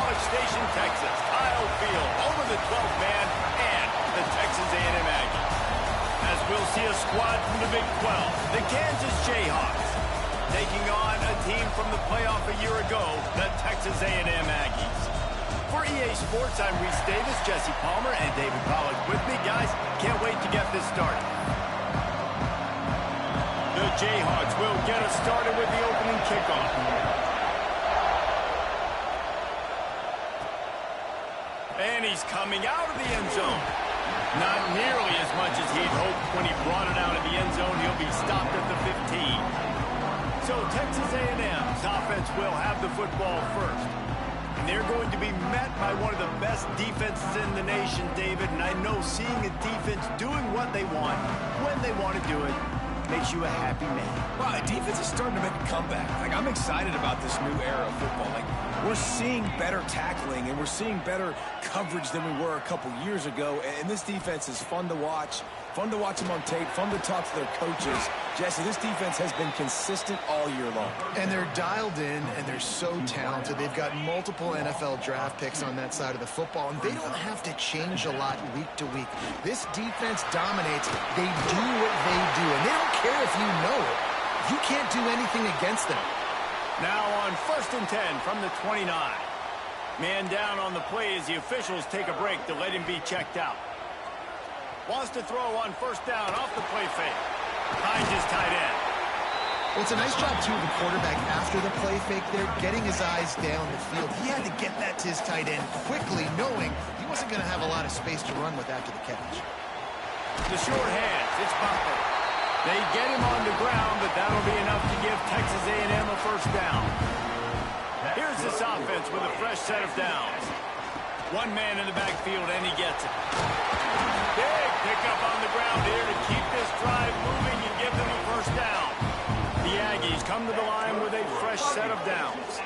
College Station, Texas. Kyle Field over the 12th man and the Texas A&M Aggies. As we'll see a squad from the Big 12, the Kansas Jayhawks, taking on a team from the playoff a year ago, the Texas A&M Aggies. For EA Sports, I'm Reese Davis, Jesse Palmer, and David Pollack with me. Guys, can't wait to get this started. The Jayhawks will get us started with the opening kickoff. And he's coming out of the end zone. Not nearly as much as he'd hoped when he brought it out of the end zone. He'll be stopped at the 15. So Texas A&M's offense will have the football first. And they're going to be met by one of the best defenses in the nation, David. And I know seeing a defense doing what they want, when they want to do it, makes you a happy man. Well, defense is starting to make a comeback. Like, I'm excited about this new era of football. Like, we're seeing better tackling, and we're seeing better coverage than we were a couple years ago. And this defense is fun to watch. Fun to watch them on tape, fun to talk to their coaches. Jesse, this defense has been consistent all year long. And they're dialed in, and they're so talented. They've got multiple NFL draft picks on that side of the football, and they don't have to change a lot week to week. This defense dominates. They do what they do, and they don't care if you know it. You can't do anything against them. Now on 1st and 10 from the 29. Man down on the play as the officials take a break to let him be checked out. Wants to throw on 1st down off the play fake. Finds his tight end. Well, it's a nice job, too, of the quarterback after the play fake there, getting his eyes down the field. He had to get that to his tight end quickly, knowing he wasn't going to have a lot of space to run with after the catch. The short hands, it's Butler. They get him on the ground, but that'll be enough to give Texas A&M a 1st down. Here's this offense with a fresh set of downs. One man in the backfield, and he gets it. Big pickup on the ground here to keep this drive moving and give them a 1st down. The Aggies come to the line with a fresh set of downs.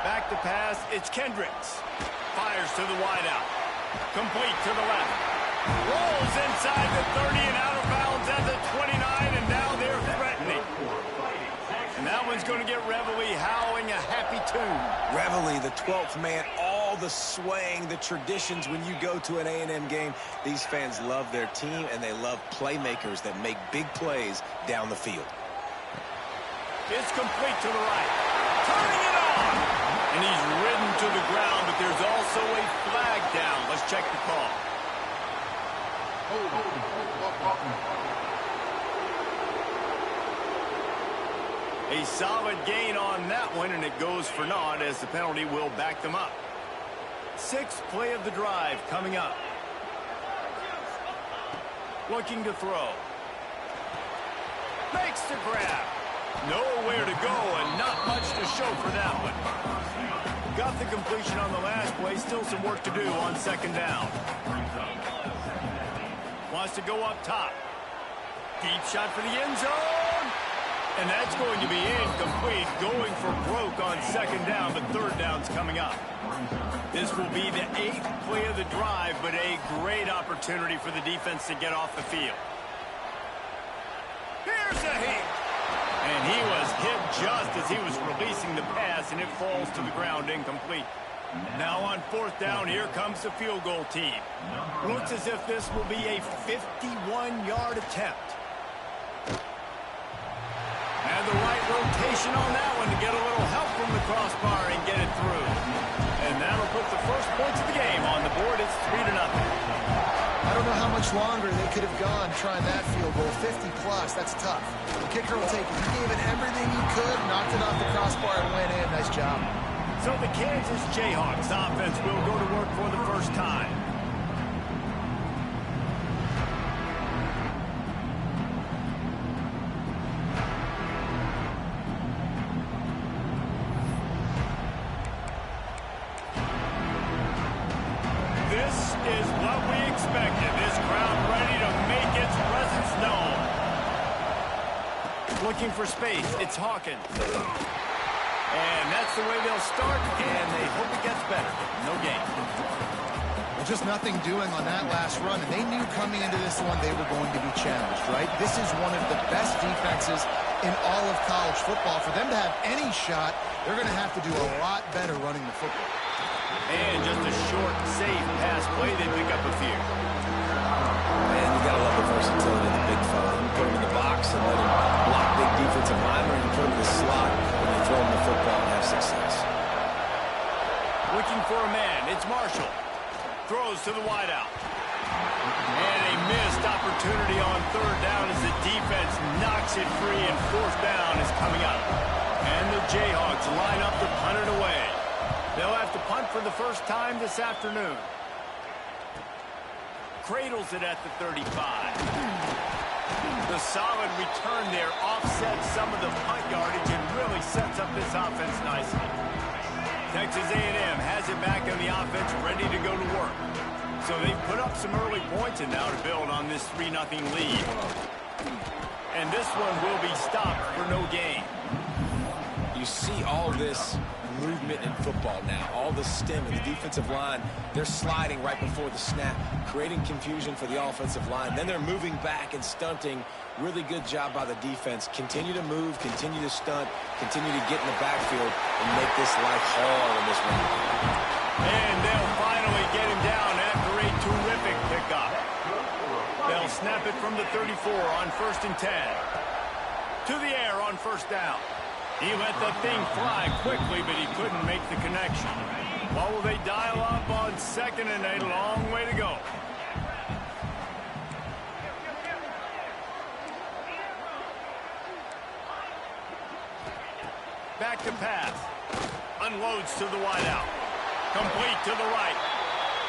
Back to pass, it's Kendricks. Fires to the wideout. Complete to the left. Rolls inside the 30 and out of bounds at the 29, and now they're threatening. And that one's going to get Reveille howling a happy tune. Reveille, the 12th man, all the swaying, the traditions when you go to an A&M game. These fans love their team, and they love playmakers that make big plays down the field. It's complete to the right. Turning it on. And he's ridden to the ground, but there's also a flag down. Let's check the call. A solid gain on that one, and it goes for naught as the penalty will back them up. 6th play of the drive coming up. Looking to throw. Makes the grab. Nowhere to go and not much to show for that one. Got the completion on the last play. Still some work to do on 2nd down. Wants to go up top. Deep shot for the end zone. And that's going to be incomplete. Going for broke on 2nd down, but 3rd down's coming up. This will be the 8th play of the drive, but a great opportunity for the defense to get off the field. Here's a hit. And he was hit just as he was releasing the pass, and it falls to the ground incomplete. Now on 4th down, here comes the field goal team. Looks as if this will be a 51-yard attempt. And the right rotation on that one to get a little help from the crossbar and get it through. And that'll put the first points of the game on the board. It's 3-0. I don't know how much longer they could have gone trying that field goal. 50-plus, that's tough. The kicker will take it. He gave it everything he could, knocked it off the crossbar, and went in. Nice job. So the Kansas Jayhawks offense will go to work for the first time. This is what we expected. This crowd ready to make its presence known. Looking for space. It's Hawkins. And that's the way they'll start, and they hope it gets better. No gain. Well, just nothing doing on that last run, and they knew coming into this one they were going to be challenged, right? This is one of the best defenses in all of college football. For them to have any shot, they're going to have to do a lot better running the football. And just a short, safe pass play, they pick up a few. Man, you got to love the versatility of the big fella. You put him in the box and let him block big defensive linemen, and you put him in the slot when you throw him the football and have success. Looking for a man, it's Marshall. Throws to the wideout. And a missed opportunity on third down as the defense knocks it free, and fourth down is coming up. And the Jayhawks line up to punt it away. They'll have to punt for the first time this afternoon. Cradles it at the 35. The solid return there offsets some of the punt yardage and really sets up this offense nicely. Texas A&M has it back on the offense, ready to go to work. So they've put up some early points and now to build on this 3-0 lead. And this one will be stopped for no gain. You see all this movement in football now. All the stem and the defensive line, they're sliding right before the snap, creating confusion for the offensive line. Then they're moving back and stunting. Really good job by the defense. Continue to move, continue to stunt, continue to get in the backfield and make this life hard in this one. And they'll finally get him down after a terrific pickup. They'll snap it from the 34 on 1st and 10. To the air on first down. He let the thing fly quickly, but he couldn't make the connection. What will they dial up on 2nd and a long way to go? Back to pass. Unloads to the wideout. Complete to the right.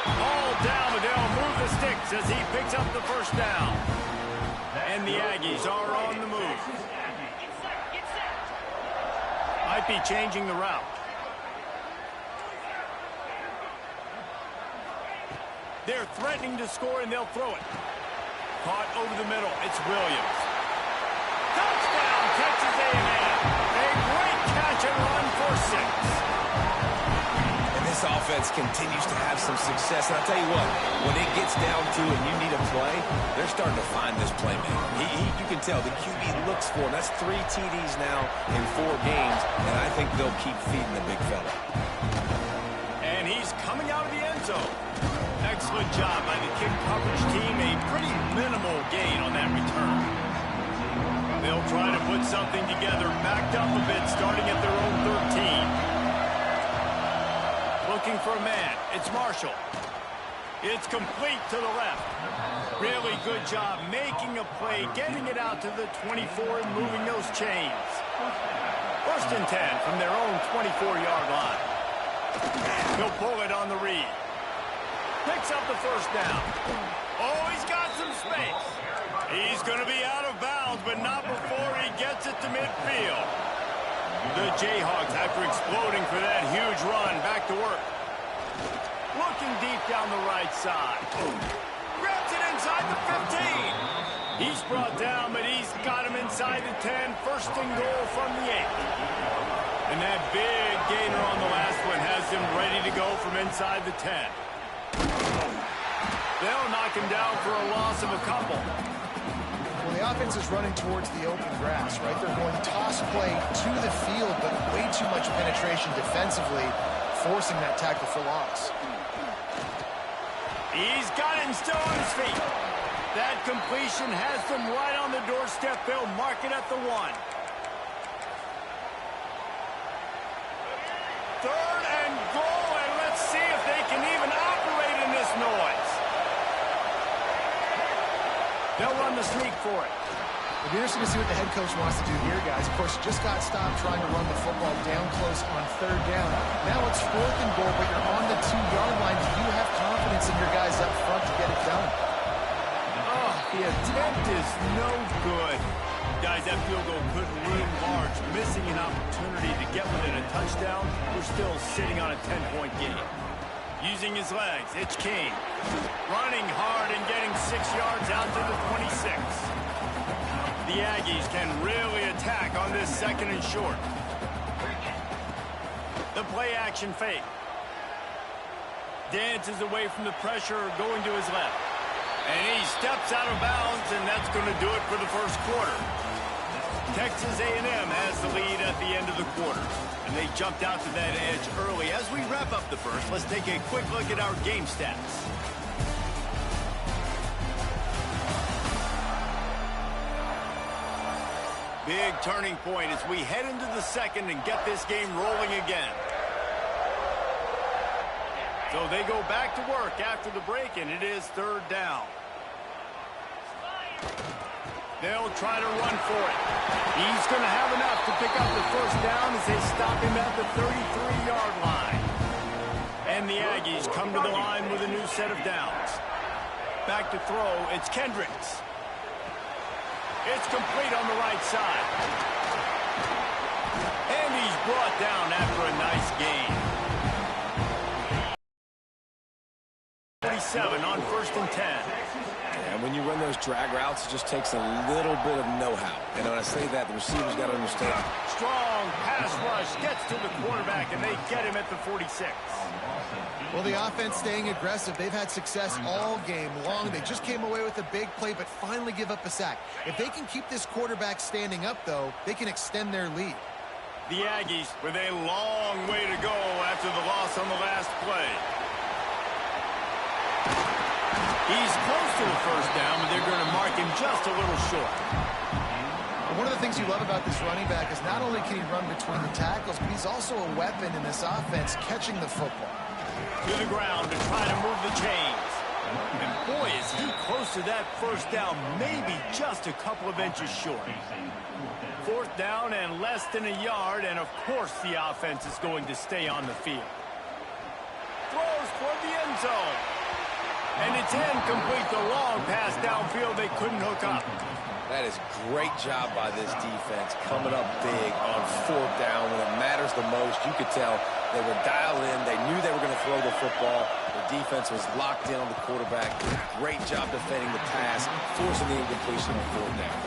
All down, but they'll move the sticks as he picks up the first down. And the Aggies are on the move. Might be changing the route. They're threatening to score, and they'll throw it. Caught over the middle. It's Williams. Touchdown, Texas A&M. A great catch and run for 6. And this offense continues to have some success. And I'll tell you what, when it gets down to it and you need a play, they're starting to find this playmaker. You can tell the QB looks for him. That's 3 TDs now in 4 games, and I think they'll keep feeding the big fella. And he's coming out of the end zone. Excellent job by the kick coverage team. A pretty minimal gain on that return. They'll try to put something together, backed up a bit, starting at their own 13. Looking for a man. It's Marshall. It's complete to the left. Really good job making a play, getting it out to the 24 and moving those chains. 1st and 10 from their own 24-yard line. He'll pull it on the read. Picks up the first down. Oh, he's got some space. He's going to be out of bounds, but not before he gets it to midfield. The Jayhawks, after exploding for that huge run, back to work. Looking deep down the right side. Grabs it inside the 15. He's brought down, but he's got him inside the 10. 1st and goal from the 8. And that big gainer on the last one has him ready to go from inside the 10. They'll knock him down for a loss of a couple. Well, the offense is running towards the open grass, right? They're going toss play to the field, but way too much penetration defensively, forcing that tackle for loss. He's got it and still on his feet. That completion has them right on the doorstep. They'll mark it at the 1. 3rd and goal, and let's see if they can even operate in this noise. They'll run the sneak for it. It'll be interesting to see what the head coach wants to do here, guys. Of course, you just got stopped trying to run the football down close on 3rd down. Now it's 4th and goal, but you're on the 2-yard line. Do you have confidence in your guys up front to get it done? Oh, the attempt is no good. Guys, that field goal could loom large. Missing an opportunity to get within a touchdown. We're still sitting on a 10-point game. Using his legs, it's King. Running hard and getting 6 yards out to the 26. The Aggies can really attack on this 2nd and short. The play action fake. Dances away from the pressure, going to his left. And he steps out of bounds, and that's going to do it for the 1st quarter. Texas A&M has the lead at the end of the quarter, and they jumped out to that edge early. As we wrap up the first, let's take a quick look at our game stats. Big turning point as we head into the second and get this game rolling again. So they go back to work after the break, and it is third down. They'll try to run for it. He's going to have enough to pick up the first down as they stop him at the 33-yard line. And the Aggies come to the line with a new set of downs. Back to throw, it's Kendricks. It's complete on the right side. And he's brought down after a nice gain. 47 on 1st and 10. And when you run those drag routes, it just takes a little bit of know-how. And when I say that, the receivers got to understand. Strong pass rush gets to the quarterback, and they get him at the 46. Well, the offense staying aggressive. They've had success all game long. They just came away with a big play, but finally give up a sack. If they can keep this quarterback standing up, though, they can extend their lead. The Aggies with a long way to go after the loss on the last play. He's close to the first down, but they're going to mark him just a little short. One of the things you love about this running back is not only can he run between the tackles, but he's also a weapon in this offense catching the football. To the ground to try to move the chains. And boy, is he close to that first down, maybe just a couple of inches short. Fourth down and less than a yard, and of course the offense is going to stay on the field. Throws toward the end zone. And it's incomplete. The long pass downfield, they couldn't hook up. That is great job by this defense, coming up big on fourth down when it matters the most. You could tell they were dialed in. They knew they were going to throw the football. The defense was locked in on the quarterback. Great job defending the pass, forcing the incompletion on fourth down.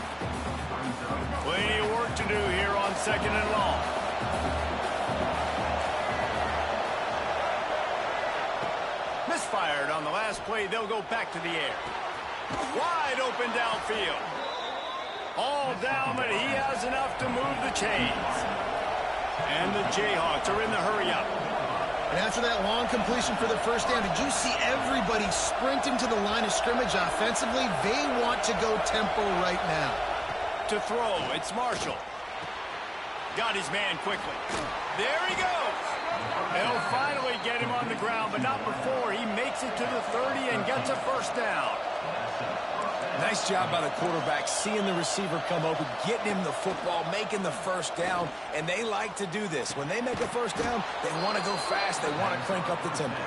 Plenty of work to do here on 2nd and long. Misfired on the last play. They'll go back to the air. Wide open downfield. All down, but he has enough to move the chains. And the Jayhawks are in the hurry-up. And after that long completion for the first down, did you see everybody sprinting to the line of scrimmage offensively? They want to go tempo right now. To throw, it's Marshall. Got his man quickly. There he goes. They'll finally get him on the ground, but not before he makes it to the 30 and gets a first down. Nice job by the quarterback, seeing the receiver come open, getting him the football, making the first down, and they like to do this. When they make a first down, they want to go fast. They want to crank up the tempo.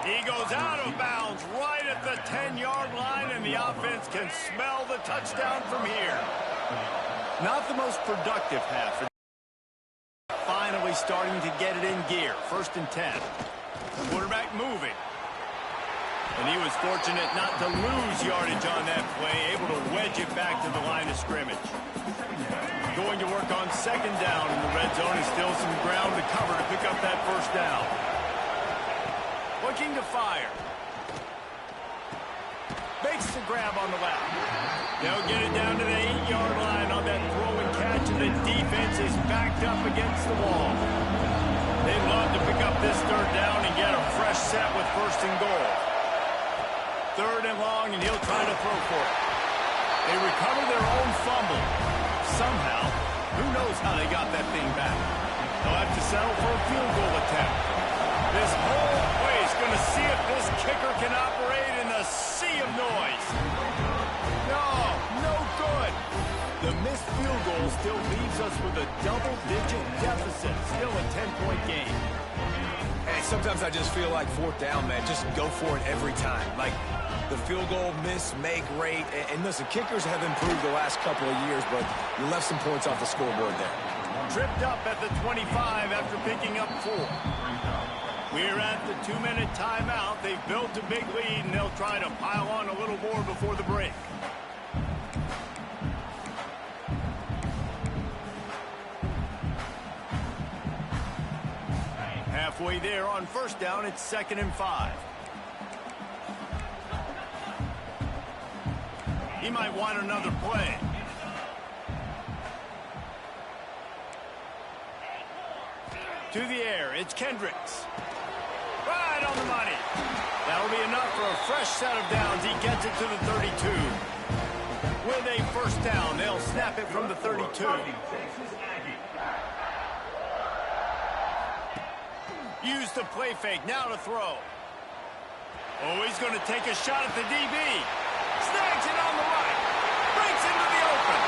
He goes out of bounds right at the 10-yard line, and the offense can smell the touchdown from here. Not the most productive half. Finally starting to get it in gear. 1st and 10. Quarterback moving. And he was fortunate not to lose yardage on that play, able to wedge it back to the line of scrimmage. Going to work on 2nd down in the red zone, and still some ground to cover to pick up that first down. Looking to fire. Makes the grab on the left. They'll get it down to the 8-yard line on that throw and catch, and the defense is backed up against the wall. They'd love to pick up this third down and get a fresh set with 1st and goal. 3rd and long, and he'll try to throw for it. They recover their own fumble. Somehow, who knows how they got that thing back. They'll have to settle for a field goal attempt. This whole place going to see if this kicker can operate in the sea of noise. No good. The missed field goal still leaves us with a double-digit deficit. Still a 10-point game. Hey, sometimes I just feel like 4th down, man. Just go for it every time. Like the field goal miss, make, rate. And listen, kickers have improved the last couple of years, but you left some points off the scoreboard there. Tripped up at the 25 after picking up 4. We're at the 2-minute timeout. They've built a big lead, and they'll try to pile on a little more before the break. Halfway there on 1st down, it's 2nd and 5. He might want another play. To the air, it's Kendricks. Right on the money. That'll be enough for a fresh set of downs. He gets it to the 32. With a first down, they'll snap it from the 32. Use the play fake, now to throw. Oh, he's going to take a shot at the DB. Snags it on the right. Breaks into the open.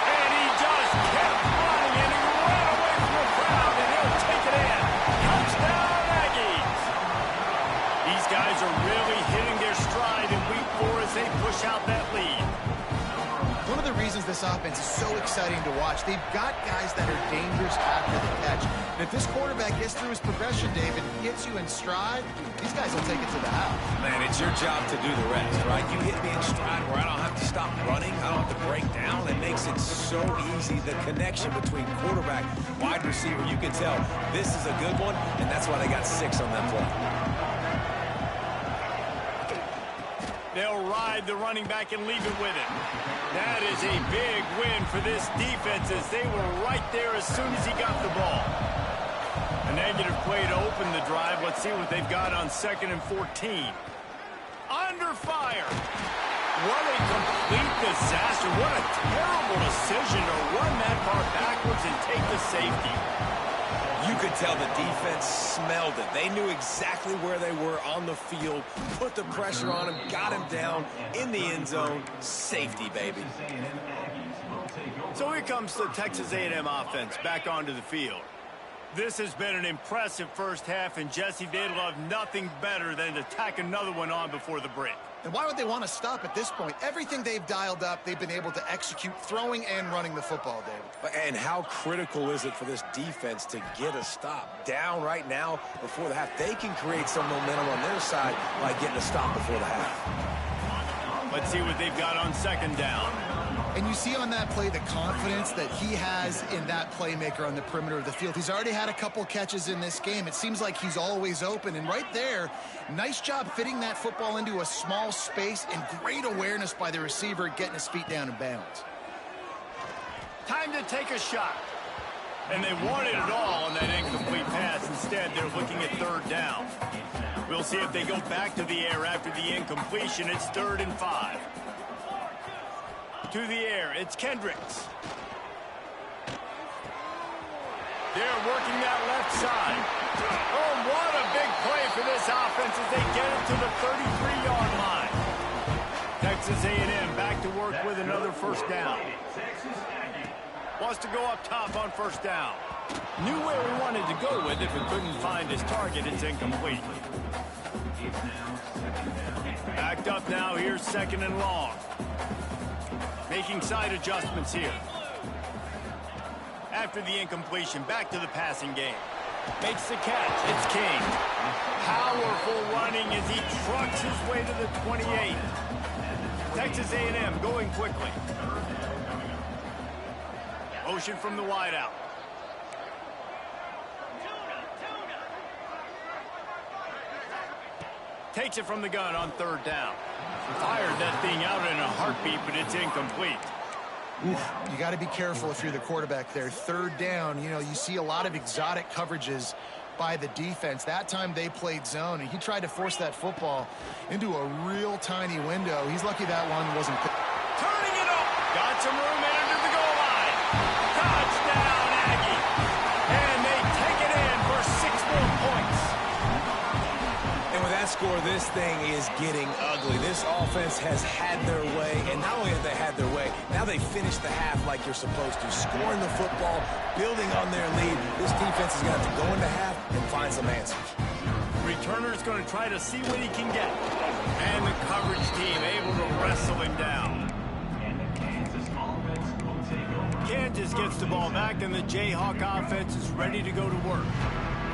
And he just kept running, and he ran away from the crowd, and he'll take it in. Touchdown, Aggies. These guys are really hitting their stride in week 4 as they push out that lead. One of the reasons this offense is so exciting to watch, they've got guys that are dangerous after the catch. And if this quarterback gets through his progression, David, gets you in stride, these guys will take it to the house. Man, it's your job to do the rest, right? You hit me in stride where I don't have to stop running. I don't have to break down. It makes it so easy. The connection between quarterback, wide receiver, you can tell this is a good one, and that's why they got 6 on that play. They'll ride the running back and leave it with him. That is a big win for this defense as they were right there as soon as he got the ball. A negative play to open the drive. Let's see what they've got on 2nd and 14. Under fire. What a complete disaster. What a terrible decision to run that far backwards and take the safety. You could tell the defense smelled it. They knew exactly where they were on the field, put the pressure on him, got him down in the end zone. Safety, baby. So here comes the Texas A&M offense back onto the field. This has been an impressive first half, and Jesse, they'd love nothing better than to tack another one on before the break. And why would they want to stop at this point? Everything they've dialed up, they've been able to execute, throwing and running the football, David. And how critical is it for this defense to get a stop? Down right now before the half. They can create some momentum on their side by getting a stop before the half. Let's see what they've got on 2nd down. And you see on that play the confidence that he has in that playmaker on the perimeter of the field. He's already had a couple catches in this game. It seems like he's always open. And right there, nice job fitting that football into a small space and great awareness by the receiver getting his feet down in bounds. Time to take a shot. And they wanted it all on that incomplete pass. Instead, they're looking at 3rd down. We'll see if they go back to the air after the incompletion. It's 3rd and 5. To the air, it's Kendricks. They're working that left side. Oh, what a big play for this offense as they get it to the 33-yard line. Texas A&M back to work with another first down. Wants to go up top on 1st down. Knew where he wanted to go with it, but couldn't find his target. It's incomplete. Backed up now. Here's 2nd and long. Making side adjustments here. After the incompletion, back to the passing game. Makes the catch. It's King. Powerful running as he trucks his way to the 28. Texas A&M going quickly. Motion from the wideout. Takes it from the gun on 3rd down. Fired that thing out in a heartbeat, but it's incomplete. You got to be careful if you're the quarterback there. 3rd down, you know, you see a lot of exotic coverages by the defense. That time they played zone, and he tried to force that football into a real tiny window. He's lucky that one wasn't. Turning it up. Got some room in under the goal line. Touchdown, Aggie. And they take it in for 6 more points. And with that score, this thing is getting ugly. This offense has had their way, and not only have they had their way, now they finish the half like you're supposed to, scoring the football, building on their lead. This defense is going to have to go into half and find some answers. Returner's going to try to see what he can get. And the coverage team able to wrestle him down. Kansas gets the ball back, and the Jayhawk offense is ready to go to work.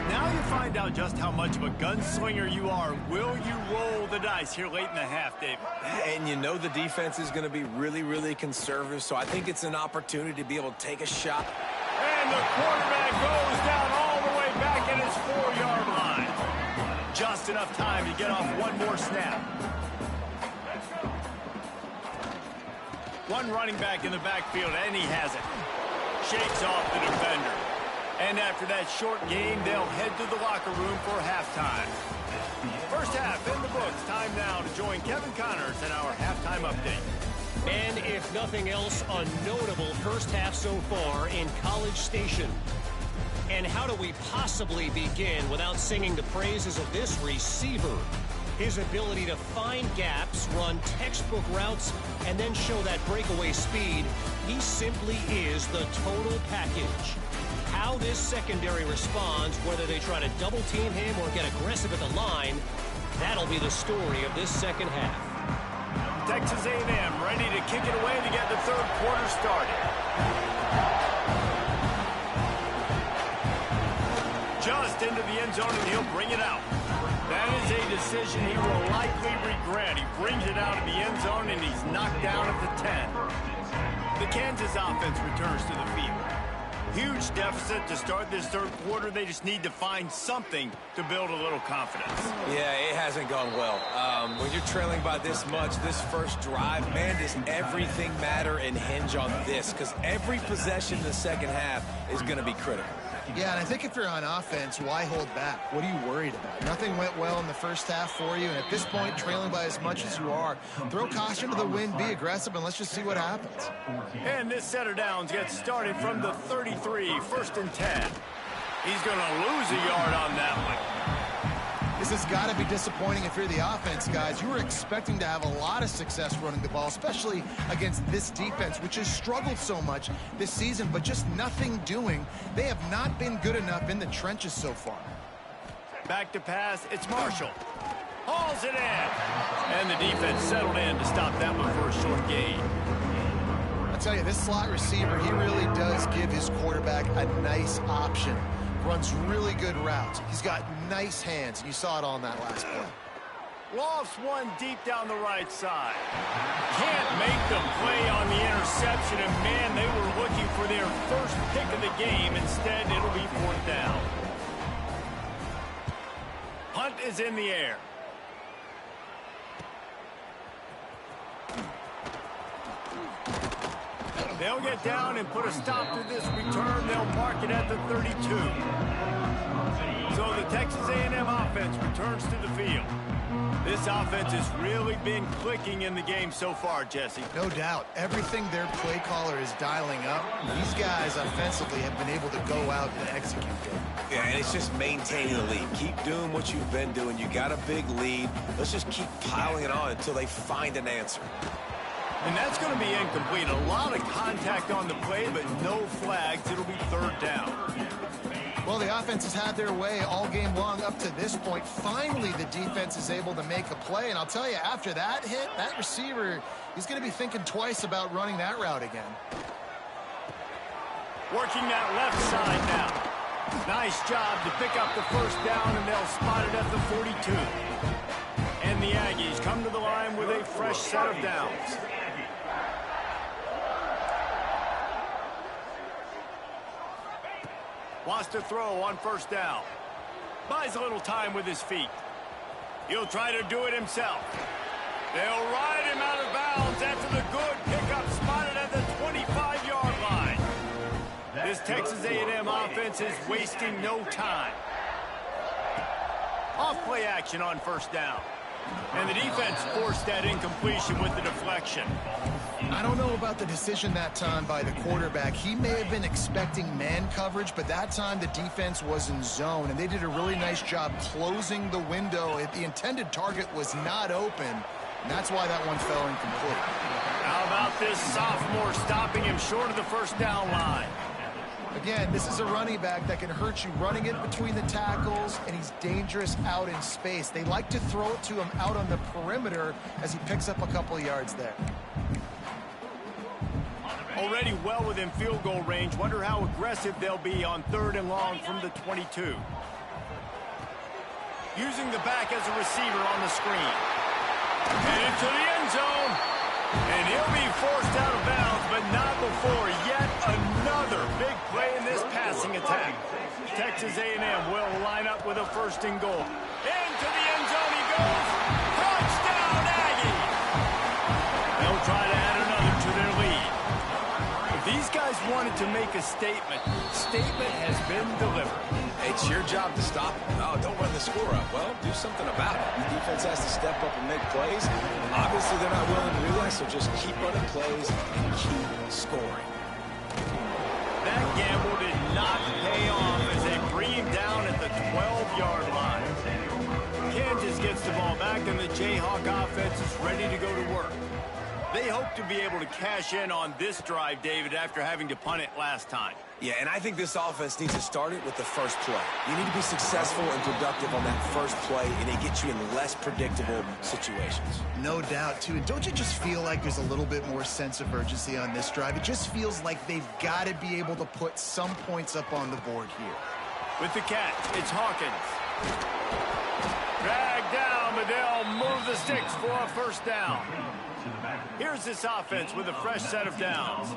Now you find out just how much of a gunslinger you are. Will you roll the dice here late in the half, David? And you know the defense is going to be really, really conservative, so I think it's an opportunity to be able to take a shot. And the quarterback goes down all the way back at his 4-yard line. Just enough time to get off one more snap. One running back in the backfield, and he has it. Shakes off the defender. And after that short game, they'll head to the locker room for halftime. First half in the books. Time now to join Kevin Connors in our halftime update. And if nothing else, a notable first half so far in College Station. And how do we possibly begin without singing the praises of this receiver? His ability to find gaps, run textbook routes, and then show that breakaway speed. He simply is the total package. How this secondary responds, whether they try to double team him or get aggressive at the line, that'll be the story of this second half. Texas A&M ready to kick it away to get the third quarter started. Just into the end zone, and he'll bring it out. That is a decision he will likely regret. He brings it out of the end zone, and he's knocked down at the 10. The Kansas offense returns to the field. Huge deficit to start this third quarter. They just need to find something to build a little confidence. Yeah, it hasn't gone well. When you're trailing by this much, this first drive, man, does everything matter and hinge on this? Because every possession in the second half is going to be critical. Yeah, and I think if you're on offense, why hold back? What are you worried about? Nothing went well in the first half for you, and at this point, trailing by as much as you are, throw caution to the wind, be aggressive, and let's just see what happens. And this set of downs gets started from the 33, first and 10. He's going to lose a yard on that one. This has got to be disappointing if you're the offense, guys. You were expecting to have a lot of success running the ball, especially against this defense, which has struggled so much this season, but just nothing doing. They have not been good enough in the trenches so far. Back to pass, it's Marshall. Hauls it in. And the defense settled in to stop that one for a short gain. I'll tell you, this slot receiver, he really does give his quarterback a nice option. Runs really good routes. He's got nice hands, and you saw it on that last play. Lofts one deep down the right side. Can't make the play on the interception, and man, they were looking for their first pick of the game. Instead, it'll be fourth down. Punt is in the air. They'll get down and put a stop to this return. They'll mark it at the 32. So the Texas A&M offense returns to the field. This offense has really been clicking in the game so far, Jesse. No doubt. Everything their play caller is dialing up, these guys offensively have been able to go out and execute it. Yeah, and it's just maintaining the lead. Keep doing what you've been doing. You got a big lead. Let's just keep piling it on until they find an answer. And that's going to be incomplete. A lot of contact on the play, but no flags. It'll be third down. Well, the offense has had their way all game long up to this point. Finally, the defense is able to make a play. And I'll tell you, after that hit, that receiver, he's going to be thinking twice about running that route again. Working that left side now. Nice job to pick up the first down, and they'll spot it at the 42. And the Aggies come to the line with a fresh set of downs. Wants to throw on first down. Buys a little time with his feet. He'll try to do it himself. They'll ride him out of bounds after the good pickup spotted at the 25-yard line. This Texas A&M offense is wasting no time. Off-play action on first down. And the defense forced that incompletion with the deflection. I don't know about the decision that time by the quarterback. He may have been expecting man coverage, but that time the defense was in zone, and they did a really nice job closing the window. The intended target was not open, and that's why that one fell incomplete. How about this sophomore stopping him short of the first down line? Again, this is a running back that can hurt you running it between the tackles, and he's dangerous out in space. They like to throw it to him out on the perimeter as he picks up a couple of yards there. Already well within field goal range. Wonder how aggressive they'll be on third and long from the 22. Using the back as a receiver on the screen. And into the end zone. And he'll be forced out of bounds, but not before yet another big play in this passing attack. Texas A&M will line up with a first and goal. Into the end zone he goes. Touchdown, Aggie! They'll try to add another to their lead. If these guys wanted to make a statement. Statement has been delivered. It's your job to stop them. Oh, don't run the score up. Well, do something about it. The defense has to step up and make plays. Obviously, they're not willing to do that, so just keep running plays and keep scoring. That gamble did not pay off as they bring him down at the 12-yard line. Kansas gets the ball back, and the Jayhawk offense is ready to go to work. They hope to be able to cash in on this drive, David, after having to punt it last time. Yeah, and I think this offense needs to start it with the first play. You need to be successful and productive on that first play, and it gets you in less predictable situations. No doubt, too. And don't you just feel like there's a little bit more sense of urgency on this drive? It just feels like they've got to be able to put some points up on the board here. With the catch, it's Hawkins. Dragged down, but they'll move the sticks for a first down. Here's this offense with a fresh set of downs.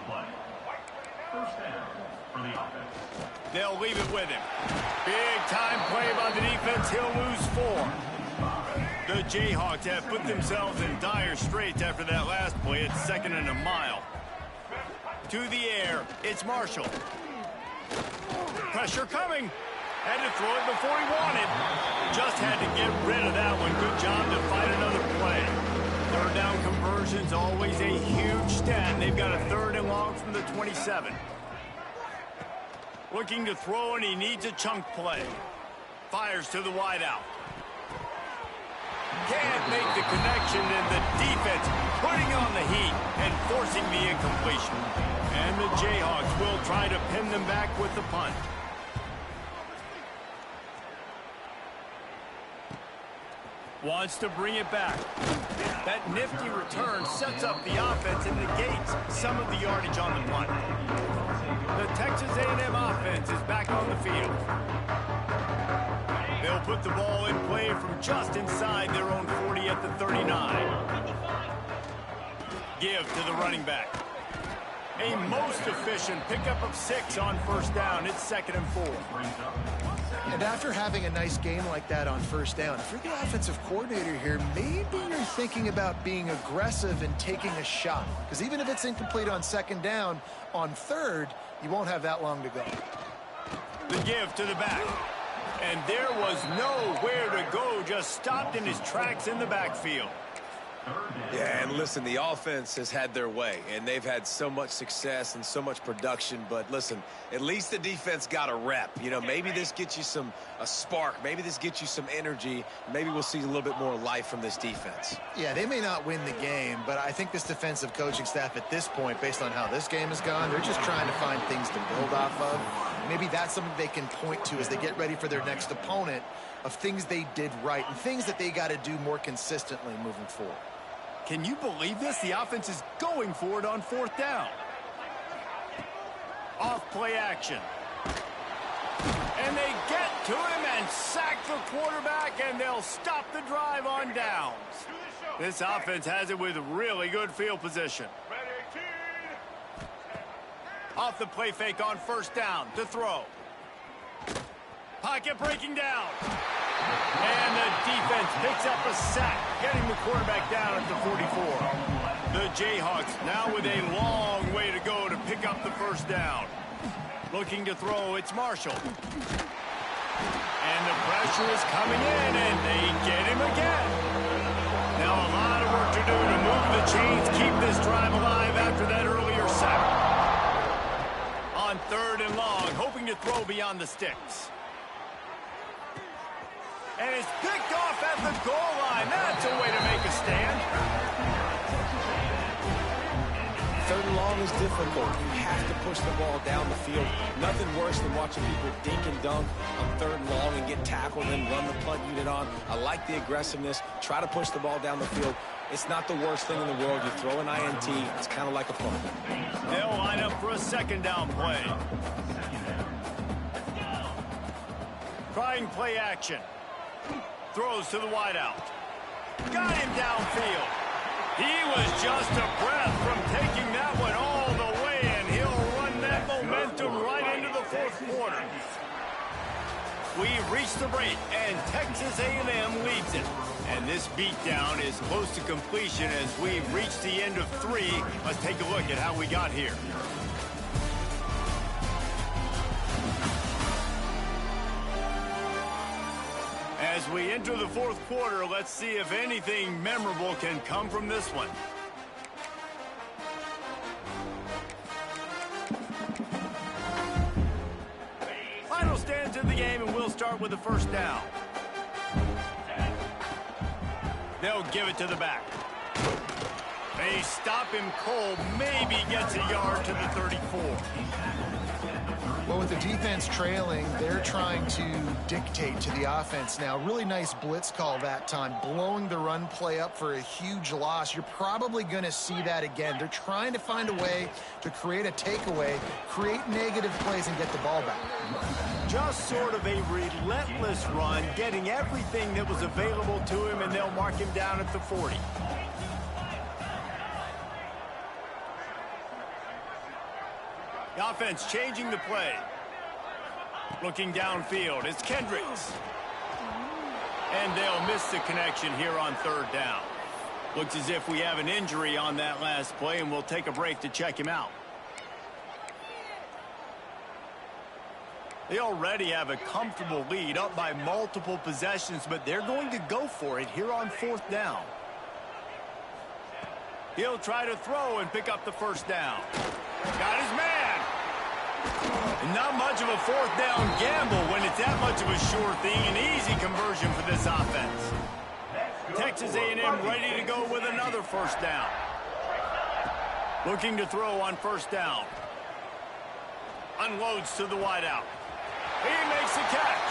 They'll leave it with him. Big time play by the defense. He'll lose 4. The Jayhawks have put themselves in dire straits after that last play. It's 2nd and a mile. To the air, it's Marshall. Pressure coming. Had to throw it before he wanted. Just had to get rid of that one. Good job to fight another play. Third down conversion's always a huge stat. They've got a 3rd and long from the 27. Looking to throw, and he needs a chunk play. Fires to the wideout. Can't make the connection, and the defense putting on the heat and forcing the incompletion. And the Jayhawks will try to pin them back with the punt. Wants to bring it back. That nifty return sets up the offense and negates some of the yardage on the punt. The Texas A&M offense is back on the field. They'll put the ball in play from just inside their own 40 at the 39. Give to the running back. A most efficient pickup of 6 on first down. It's 2nd and 4. And after having a nice game like that on first down, if you're the offensive coordinator here, maybe you're thinking about being aggressive and taking a shot. Because even if it's incomplete on 2nd down, on 3rd, you won't have that long to go. The give to the back. And there was nowhere to go, just stopped in his tracks in the backfield. Yeah, and listen, the offense has had their way, and they've had so much success and so much production. But listen, at least the defense got a rep. You know, maybe this gets you a spark. Maybe this gets you some energy. Maybe we'll see a little bit more life from this defense. Yeah, they may not win the game, but I think this defensive coaching staff at this point, based on how this game has gone, they're just trying to find things to build off of. Maybe that's something they can point to as they get ready for their next opponent, of things they did right and things that they got to do more consistently moving forward. Can you believe this? The offense is going for it on 4th down. Off play action. And they get to him and sack the quarterback, and they'll stop the drive on downs. This offense has it with really good field position. Off the play fake on first down to throw. Pocket breaking down. And the defense picks up a sack, getting the quarterback down at the 44. The Jayhawks now with a long way to go to pick up the first down. Looking to throw, it's Marshall. And the pressure is coming in, and they get him again. Now a lot of work to do to move the chains, keep this drive alive after that earlier sack. On 3rd and long, hoping to throw beyond the sticks. And it's picked off at the goal line. That's a way to make a stand. 3rd and long is difficult. You have to push the ball down the field. Nothing worse than watching people dink and dunk on 3rd and long and get tackled and then run the punt unit on. I like the aggressiveness. Try to push the ball down the field. It's not the worst thing in the world. You throw an INT, it's kind of like a punt. They'll line up for a 2nd down play. Trying play action. Throws to the wideout. Got him downfield. He was just a breath from taking that one all the way, and he'll run that momentum right into the 4th quarter. We reached the break, and Texas A&M leads it. And this beatdown is close to completion as we've reached the end of 3. Let's take a look at how we got here. As we enter the fourth quarter, let's see if anything memorable can come from this one. Final stands in the game, and we'll start with the first down. They'll give it to the back. They stop him cold, maybe gets a yard to the 34. Well, with the defense trailing, they're trying to dictate to the offense now. Really nice blitz call that time, blowing the run play up for a huge loss. You're probably going to see that again. They're trying to find a way to create a takeaway, create negative plays, and get the ball back. Just sort of a relentless run, getting everything that was available to him, and they'll mark him down at the 40. The offense changing the play. Looking downfield, it's Kendricks. And they'll miss the connection here on third down. Looks as if we have an injury on that last play, and we'll take a break to check him out. They already have a comfortable lead, up by multiple possessions, but they're going to go for it here on fourth down. He'll try to throw and pick up the first down. Got his man. And not much of a fourth down gamble when it's that much of a sure thing. An easy conversion for this offense. Texas A&M ready to go with another first down. Looking to throw on first down. Unloads to the wideout. He makes the catch.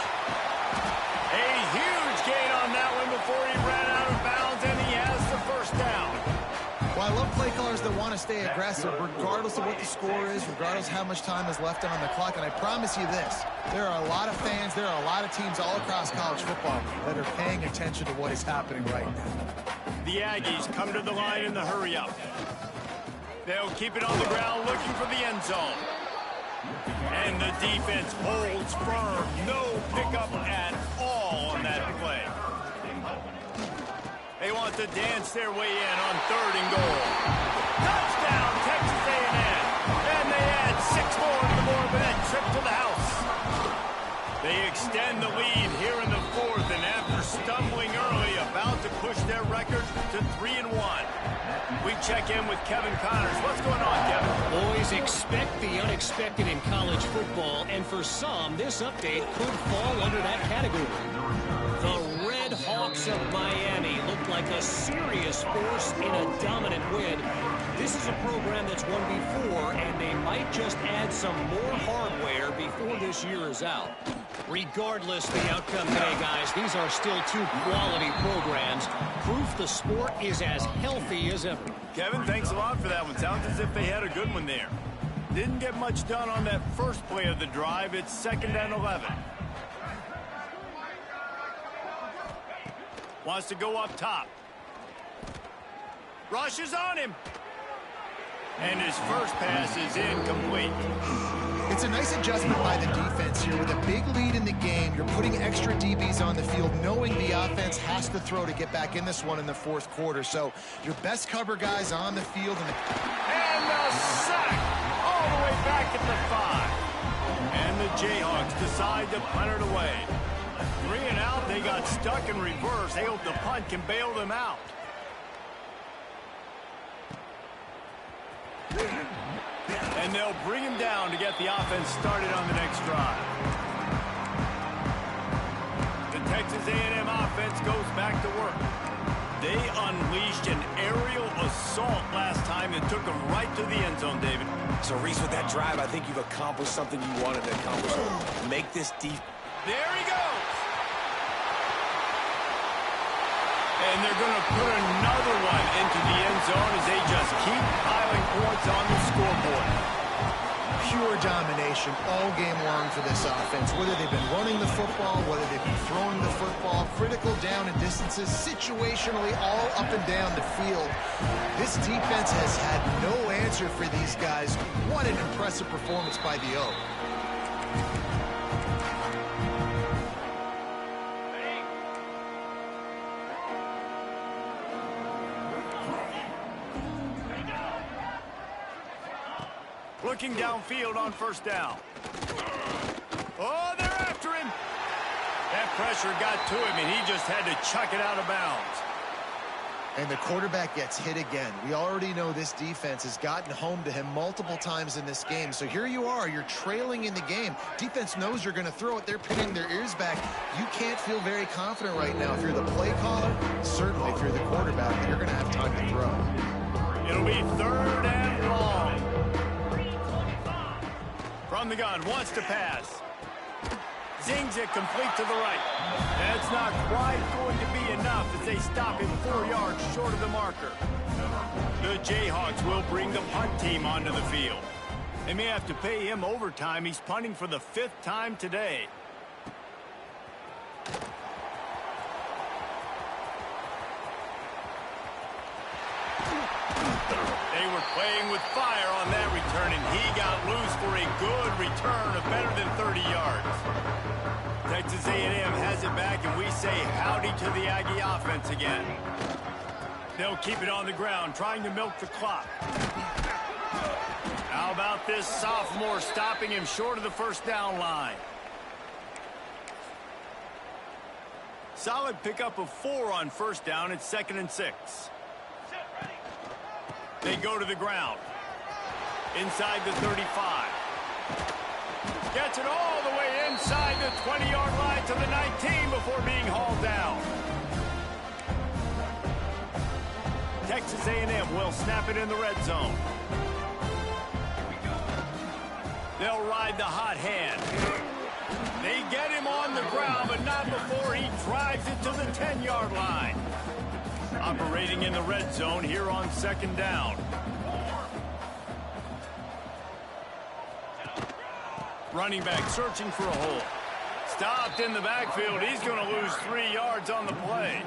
A huge gain on that one before he ran out of bounds, and he has the first down. Well, I love play callers that want to stay aggressive regardless of what the score is, regardless how much time is left on the clock. And I promise you this, there are a lot of fans, there are a lot of teams all across college football that are paying attention to what is happening right now. The Aggies come to the line in the hurry-up. They'll keep it on the ground looking for the end zone. And the defense holds firm. No pickup at all on that play. They want to dance their way in on third and goal. Touchdown, Texas A&M. And they add 6 more to the board for that trip to the house. They extend the lead here in the fourth, and after stumbling early, about to push their record to 3-1. We check in with Kevin Connors. What's going on, Kevin? Boys, expect the unexpected in college football, and for some, this update could fall under that category. The Red Hawks of Miami looked like a serious force in a dominant win. This is a program that's won before, and they might just add some more hardware before this year is out. Regardless the outcome today, guys, these are still two quality programs. Proof the sport is as healthy as ever. Kevin, thanks a lot for that one. Sounds as if they had a good one there. Didn't get much done on that first play of the drive. It's 2nd and 11. Wants to go up top. Rushes on him. And his first pass is incomplete. It's a nice adjustment by the defense here. With a big lead in the game, you're putting extra DBs on the field, knowing the offense has to throw to get back in this one in the fourth quarter. So your best cover guys on the field. And the sack all the way back at the 5. And the Jayhawks decide to punt it away. 3 and out, they got stuck in reverse. They hope the punt can bail them out. And they'll bring him down to get the offense started on the next drive. The Texas A&M offense goes back to work. They unleashed an aerial assault last time and took them right to the end zone, David. So, Reese, with that drive, I think you've accomplished something you wanted to accomplish. Make this deep. There he goes. And they're going to put another one into the end zone as they just keep piling points on the scoreboard. Pure domination all game long for this offense. Whether they've been running the football, whether they've been throwing the football, critical down and distances, situationally all up and down the field. This defense has had no answer for these guys. What an impressive performance by the O. Looking downfield on first down. Oh, they're after him. That pressure got to him, and he just had to chuck it out of bounds. And the quarterback gets hit again. We already know this defense has gotten home to him multiple times in this game. So here you are, you're trailing in the game. Defense knows you're going to throw it. They're pinning their ears back. You can't feel very confident right now. If you're the play caller, certainly if you're the quarterback, you're going to have time to throw. It'll be 3rd and long. From the gun, wants to pass. Zings it complete to the right. That's not quite going to be enough as they stop him 4 yards short of the marker. The Jayhawks will bring the punt team onto the field. They may have to pay him overtime. He's punting for the 5th time today. They were playing with fire on that return, and he got loose for a good return of better than 30 yards. Texas A&M has it back, and we say howdy to the Aggie offense again. They'll keep it on the ground, trying to milk the clock. How about this sophomore stopping him short of the 1st down line? Solid pickup of 4 on 1st down. It's 2nd and 6. They go to the ground. Inside the 35. Gets it all the way inside the 20-yard line to the 19 before being hauled down. Texas A&M will snap it in the red zone. They'll ride the hot hand. They get him on the ground, but not before he drives it to the 10-yard line. Operating in the red zone here on 2nd down. Running back searching for a hole. Stopped in the backfield. He's going to lose 3 yards on the play.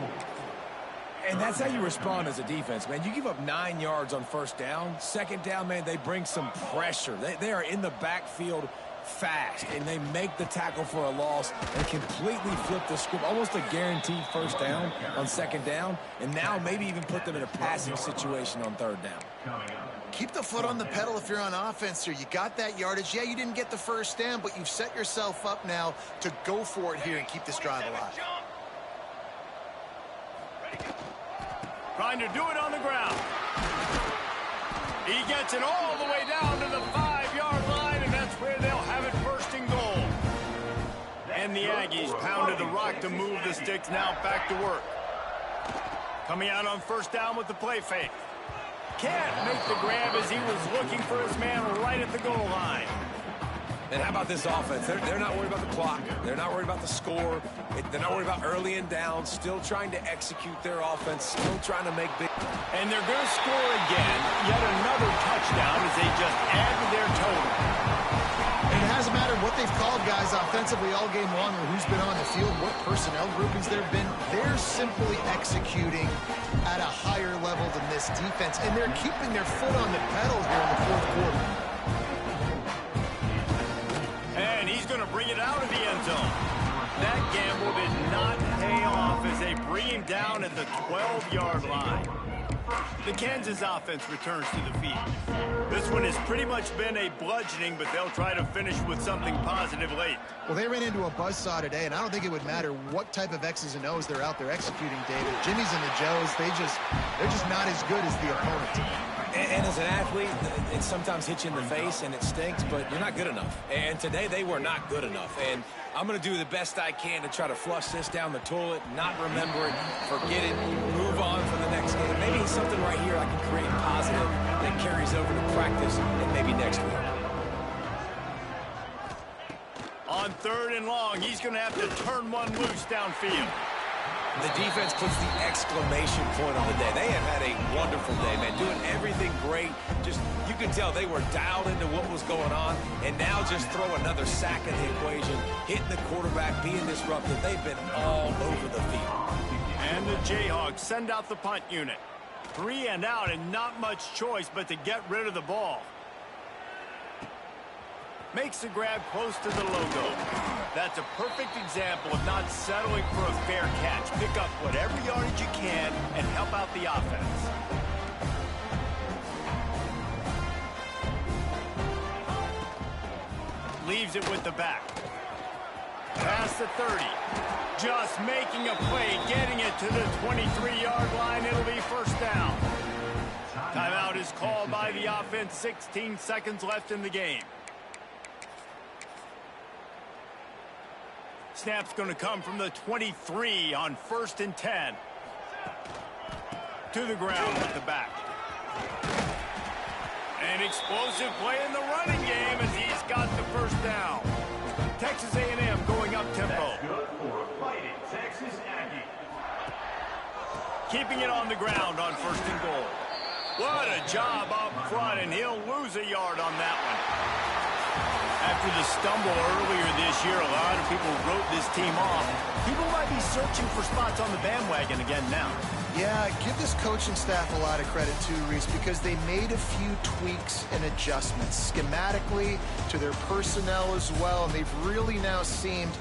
And that's how you respond as a defense, man. You give up 9 yards on 1st down. 2nd down, man, they bring some pressure. They are in the backfield fast, and they make the tackle for a loss and completely flip the script. Almost a guaranteed 1st down on 2nd down, and now maybe even put them in a passing situation on 3rd down. Keep the foot on the pedal if you're on offense here. You got that yardage. Yeah, you didn't get the 1st down, but you've set yourself up now to go for it here and keep this drive alive. Trying to do it on the ground. He gets it all the way down to the 5-yard line, and that's where they'll have it 1st and goal. And the Aggies pounded the rock to move the sticks. Now back to work. Coming out on 1st down with the play fake. Can't make the grab as he was looking for his man right at the goal line. And how about this offense? They're not worried about the clock. They're not worried about the score. They're not worried about early and down. Still trying to execute their offense. Still trying to make big. And they're going to score again. Yet another touchdown as they just add to their total. And it hasn't mattered what they've called guys offensively all game long or who's been on the field, what personnel groupings there have been. They're simply executing at a higher level than this defense. And they're keeping their foot on the pedal here in the 4th quarter. And he's going to bring it out of the end zone. That gamble did not pay off as they bring him down at the 12-yard line. The Kansas offense returns to the field. This one has pretty much been a bludgeoning, but they'll try to finish with something positive late. Well, they ran into a buzzsaw today, and I don't think it would matter what type of X's and O's they're out there executing, David. Jimmy's and the Joes, they're just not as good as the opponent. And as an athlete, it sometimes hits you in the face and it stinks, but you're not good enough. And today they were not good enough. And I'm going to do the best I can to try to flush this down the toilet, not remember it, forget it, move on for the next game. Maybe something right here I can create positive that carries over to practice and maybe next week. On 3rd and long, he's going to have to turn one loose downfield. The defense puts the exclamation point on the day. They have had a wonderful day, man, doing everything great. Just, you can tell they were dialed into what was going on, and now just throw another sack in the equation, hitting the quarterback, being disruptive. They've been all over the field. And the Jayhawks send out the punt unit. 3 and out, and not much choice but to get rid of the ball. Makes the grab close to the logo. That's a perfect example of not settling for a fair catch. Pick up whatever yardage you can and help out the offense. Leaves it with the back. Pass the 30. Just making a play, getting it to the 23-yard line. It'll be first down. Timeout is called by the offense. 16 seconds left in the game. Snap's going to come from the 23 on 1st and 10. To the ground with the back. An explosive play in the running game as he's got the first down. Texas A&M going up tempo. That's good for a fighting Texas Aggie. Keeping it on the ground on 1st and goal. What a job up front, and he'll lose a yard on that one. After the stumble earlier this year, a lot of people wrote this team off. People might be searching for spots on the bandwagon again now. Yeah, give this coaching staff a lot of credit too, Reese, because they made a few tweaks and adjustments schematically to their personnel as well, and they've really now seemed to